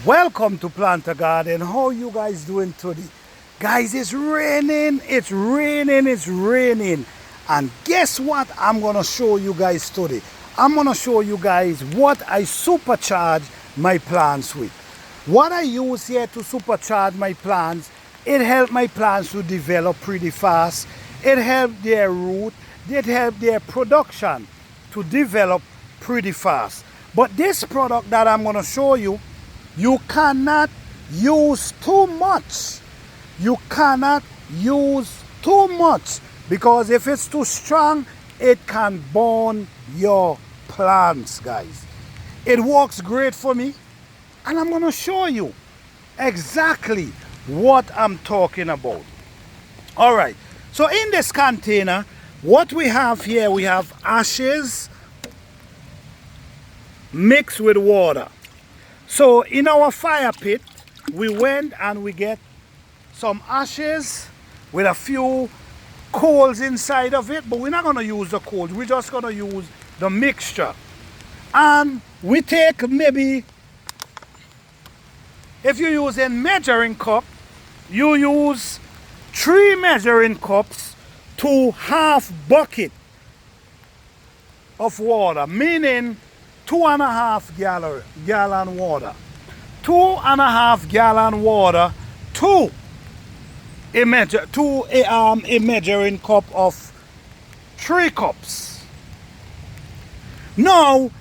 Welcome to Plant a Garden. How you guys doing today? Guys, it's raining, and guess what I'm gonna show you guys today? I'm gonna show you guys what I supercharge my plants with. What I use here to supercharge my plants, it helps my plants to develop pretty fast. It helps their root, it helps their production to develop pretty fast. But this product that I'm gonna show you, you cannot use too much. You cannot use too much, because if it's too strong, it can burn your plants, guys. It works great for me, and I'm gonna show you exactly what I'm talking about. All right, so in this container, what we have here, we have ashes mixed with water. So in our fire pit, we went and we get some ashes with a few coals inside of it, but we're not going to use the coals. We're just going to use the mixture. And we take maybe, if you use a measuring cup, you use 3 measuring cups to half bucket of water, meaning 2.5 gallon water. 2.5 gallon water to a measuring cup of 3 cups. Now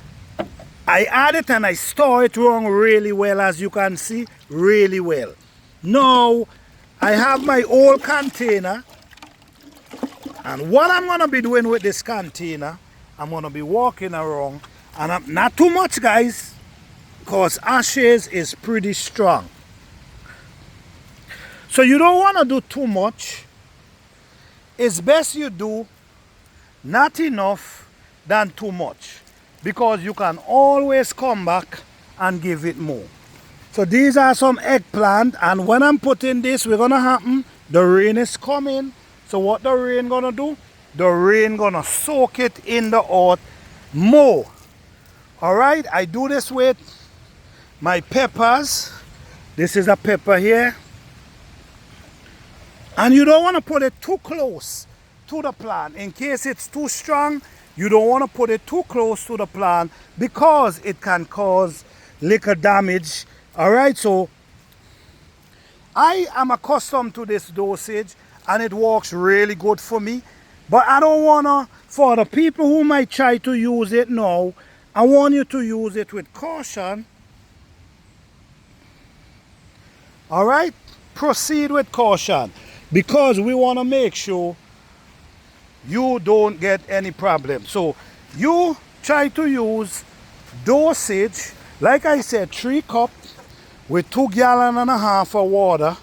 I add it and I store it wrong really well, as you can see, really well. Now I have my old container, and what I'm gonna be doing with this container, I'm gonna be walking around, and I'm not too much, guys, because ashes is pretty strong. So you don't want to do too much. It's best you do not enough than too much, because you can always come back and give it more. So these are some eggplant, and when I'm putting this, we're gonna happen, the rain is coming. So what the rain gonna do? The rain gonna soak it in the earth more. All right, I do this with my peppers. This is a pepper here. And you don't want to put it too close to the plant. In case it's too strong, you don't want to put it too close to the plant, because it can cause little damage. All right, so I am accustomed to this dosage and it works really good for me. But I don't want to, for the people who might try to use it now, I want you to use it with caution. All right, proceed with caution, because we want to make sure you don't get any problem. So you try to use dosage, like I said, 3 cups with 2.5 gallons of water.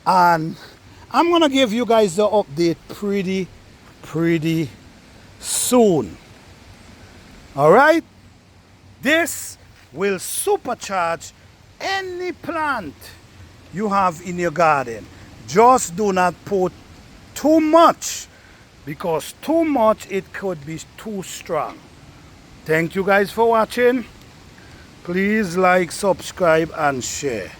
And I'm gonna give you guys the update pretty soon. All right, this will supercharge any plant you have in your garden. Just do not put too much, because too much, it could be too strong. Thank you guys for watching. Please like, subscribe, and share.